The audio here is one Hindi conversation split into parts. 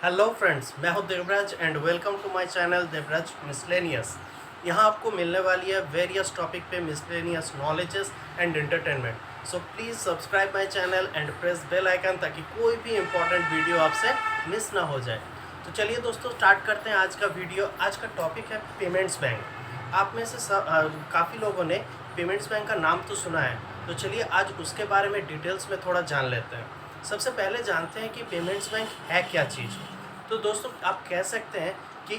हेलो फ्रेंड्स, मैं हूं Devraj and welcome to my channel Devraj miscellaneous. यहां आपको मिलने वाली है वेरियस टॉपिक पे miscellaneous knowledges and entertainment. So please subscribe my channel and press bell icon ताकि कोई भी इंपॉर्टेंट वीडियो आपसे मिस ना हो जाए। तो चलिए दोस्तों, स्टार्ट करते हैं आज का वीडियो। आज का टॉपिक है पेमेंट्स बैंक। आप में से काफ़ी लोगों ने पेमेंट्स बैंक का नाम तो सुना है, तो चलिए आज उसके बारे में डिटेल्स में थोड़ा जान लेते हैं। सबसे पहले जानते हैं कि पेमेंट्स बैंक है क्या चीज़। तो दोस्तों, आप कह सकते हैं कि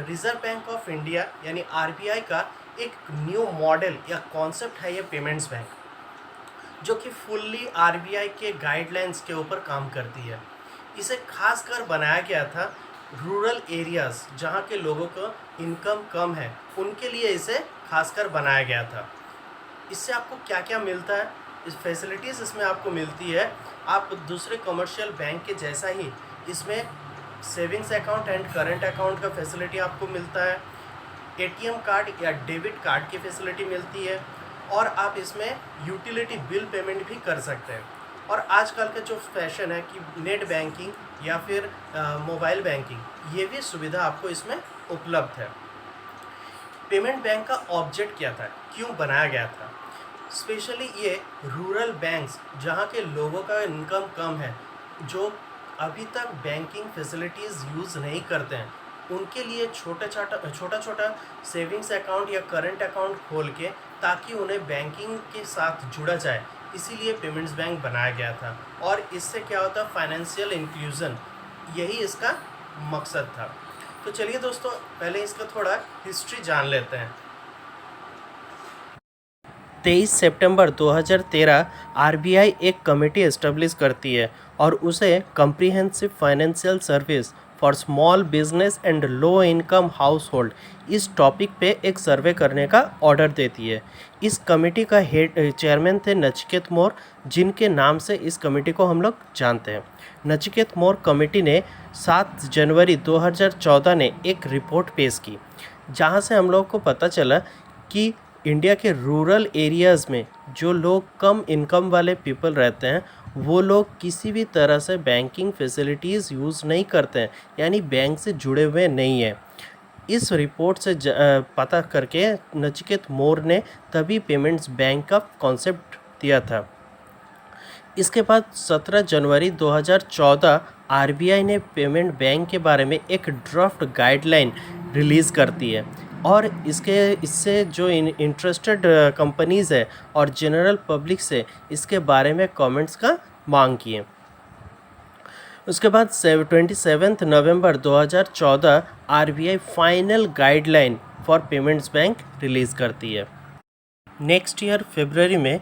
रिज़र्व बैंक ऑफ इंडिया यानी आरबीआई का एक न्यू मॉडल या कॉन्सेप्ट है ये पेमेंट्स बैंक, जो कि फुल्ली आरबीआई के गाइडलाइंस के ऊपर काम करती है। इसे खास कर बनाया गया था रूरल एरियाज़, जहाँ के लोगों को इनकम कम है, उनके लिए इसे खासकर बनाया गया था। इससे आपको क्या क्या मिलता है, इस फैसिलिटीज़ इसमें आपको मिलती है। आप दूसरे कमर्शियल बैंक के जैसा ही इसमें savings account and current account का फैसिलिटी आपको मिलता है। एटीएम कार्ड या डेबिट कार्ड की फैसिलिटी मिलती है, और आप इसमें यूटिलिटी बिल पेमेंट भी कर सकते हैं। और आजकल का जो फैशन है कि नेट बैंकिंग या फिर मोबाइल बैंकिंग, ये भी सुविधा आपको इसमें उपलब्ध है। पेमेंट बैंक का ऑब्जेक्ट क्या था, क्यों बनाया गया था? स्पेशली ये रूरल बैंक्स, जहाँ के लोगों का इनकम कम है, जो अभी तक बैंकिंग फैसिलिटीज़ यूज़ नहीं करते हैं, उनके लिए छोटा छोटा सेविंग्स अकाउंट या करंट अकाउंट खोल के, ताकि उन्हें बैंकिंग के साथ जुड़ा जाए, इसीलिए पेमेंट्स बैंक बनाया गया था। और इससे क्या होता है, फाइनेंशियल इंक्लूजन, यही इसका मकसद था। तो चलिए दोस्तों, पहले इसका थोड़ा हिस्ट्री जान लेते हैं। 23 सितंबर 2013 आरबीआई एक कमेटी एस्टेब्लिश करती है और उसे comprehensive financial service for small business and low income house hold, इस टॉपिक पे एक सर्वे करने का ऑर्डर देती है। इस कमेटी का हेड चेयरमैन थे नचिकेत मोर, जिनके नाम से इस कमेटी को हम लोग जानते हैं। नचिकेत मोर कमेटी ने 7 जनवरी 2014 ने एक रिपोर्ट पेश की, जहाँ से हम लोग को पता चला कि इंडिया के रूरल एरियाज़ में जो लोग कम इनकम वाले पीपल रहते हैं, वो लोग किसी भी तरह से बैंकिंग फैसिलिटीज़ यूज़ नहीं करते हैं, यानी बैंक से जुड़े हुए नहीं हैं। इस रिपोर्ट से पता करके नचिकेत मोर ने तभी पेमेंट्स बैंक का कॉन्सेप्ट दिया था। इसके बाद 17 जनवरी 2014 आरबीआई ने पेमेंट बैंक के बारे में एक ड्राफ्ट गाइडलाइन रिलीज़ करती है, और इससे जो इंटरेस्टेड कंपनीज़ है और जनरल पब्लिक से इसके बारे में कमेंट्स का मांग किए। उसके बाद 27 नवंबर 2014 RBI final guideline for payments bank release करती है। नेक्स्ट ईयर फरवरी में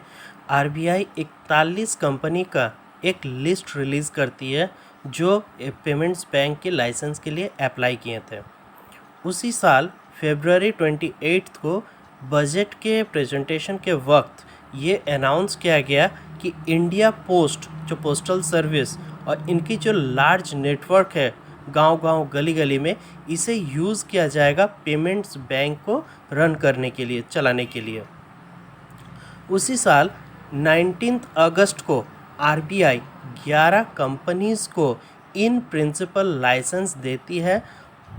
आरबीआई 41 कंपनी का एक लिस्ट रिलीज़ करती है, जो पेमेंट्स बैंक के लाइसेंस के लिए अप्लाई किए थे। उसी साल फरवरी 28 को बजट के प्रेजेंटेशन के वक्त ये अनाउंस किया गया कि इंडिया पोस्ट, जो पोस्टल सर्विस और इनकी जो लार्ज नेटवर्क है गांव-गांव गली-गली में, इसे यूज़ किया जाएगा पेमेंट्स बैंक को रन करने के लिए, चलाने के लिए। उसी साल 19 अगस्त को आरबीआई 11 कंपनीज़ को इन प्रिंसिपल लाइसेंस देती है,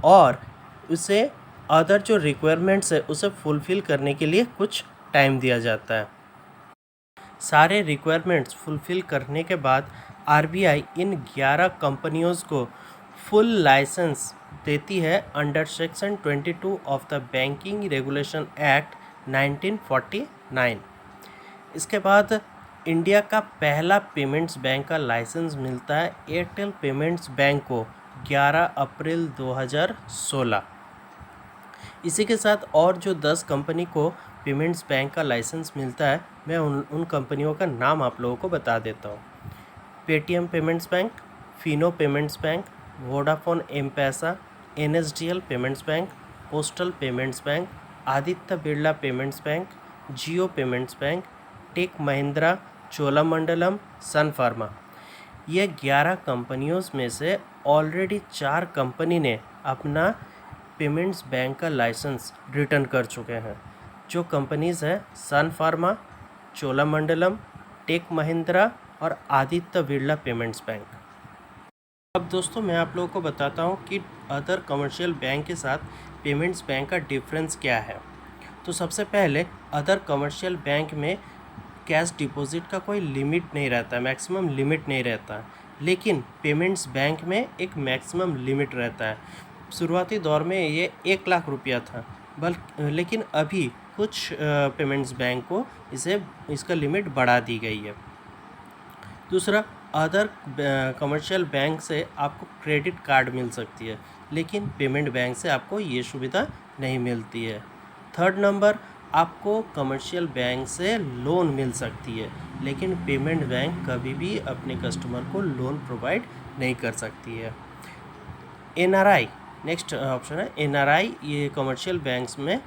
और उसे अदर जो रिक्वायरमेंट्स है उसे फुलफ़िल करने के लिए कुछ टाइम दिया जाता है। सारे रिक्वायरमेंट्स फुलफ़िल करने के बाद आरबीआई इन 11 कंपनियों को फुल लाइसेंस देती है under section 22 of the banking regulation act 1949। इसके बाद इंडिया का पहला पेमेंट्स बैंक का लाइसेंस मिलता है एयरटेल पेमेंट्स बैंक को 11 अप्रैल 2016। इसी के साथ और जो 10 कंपनी को पेमेंट्स बैंक का लाइसेंस मिलता है, मैं उन कंपनियों का नाम आप लोगों को बता देता हूँ। Paytm Payments Bank, Fino Payments Bank, Vodafone M Pesa, NSDL Payments Bank, Postal Payments Bank, Aditya Birla Payments Bank, Jio Payments Bank, Tech Mahindra, Cholamandalam, Sun Pharma. ये 11 कंपनियों में से ऑलरेडी 4 कंपनी ने अपना पेमेंट्स बैंक का लाइसेंस रिटर्न कर चुके हैं। जो कंपनीज़ हैं सन फार्मा, चोलामंडलम, टेक महिंद्रा और आदित्य बिरला पेमेंट्स बैंक। अब दोस्तों मैं आप लोगों को बताता हूँ कि अदर कमर्शियल बैंक के साथ पेमेंट्स बैंक का डिफरेंस क्या है। तो सबसे पहले अदर कमर्शियल बैंक में कैश डिपॉजिट का कोई लिमिट नहीं रहता है, मैक्सिमम लिमिट नहीं रहता है, लेकिन पेमेंट्स बैंक में एक मैक्सिमम लिमिट रहता है। शुरुआती दौर में ये 1 लाख रुपया था, लेकिन अभी कुछ पेमेंट्स बैंक को इसका लिमिट बढ़ा दी गई है। दूसरा, अदर कमर्शियल बैंक से आपको क्रेडिट कार्ड मिल सकती है, लेकिन पेमेंट बैंक से आपको ये सुविधा नहीं मिलती है। थर्ड नंबर, आपको कमर्शियल बैंक से लोन मिल सकती है, लेकिन पेमेंट बैंक कभी भी अपने कस्टमर को लोन प्रोवाइड नहीं कर सकती है। NRI नेक्स्ट ऑप्शन है। NRI ये कमर्शियल बैंक्स में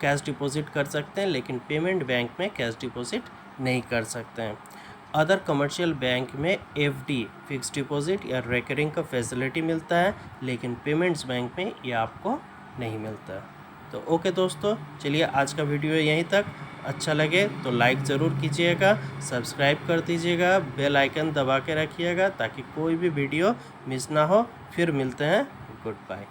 कैश डिपॉजिट कर सकते हैं, लेकिन पेमेंट बैंक में कैश डिपॉजिट नहीं कर सकते हैं। अदर कमर्शियल बैंक में FD फिक्स डिपॉजिट या रेकरिंग का फैसिलिटी मिलता है, लेकिन पेमेंट्स बैंक में ये आपको नहीं मिलता है। तो ओके दोस्तों, चलिए आज का वीडियो यहीं तक। अच्छा लगे तो लाइक ज़रूर कीजिएगा, सब्सक्राइब कर दीजिएगा, बेल आइकन दबा के रखिएगा ताकि कोई भी वीडियो मिस ना हो। फिर मिलते हैं, गुड बाय।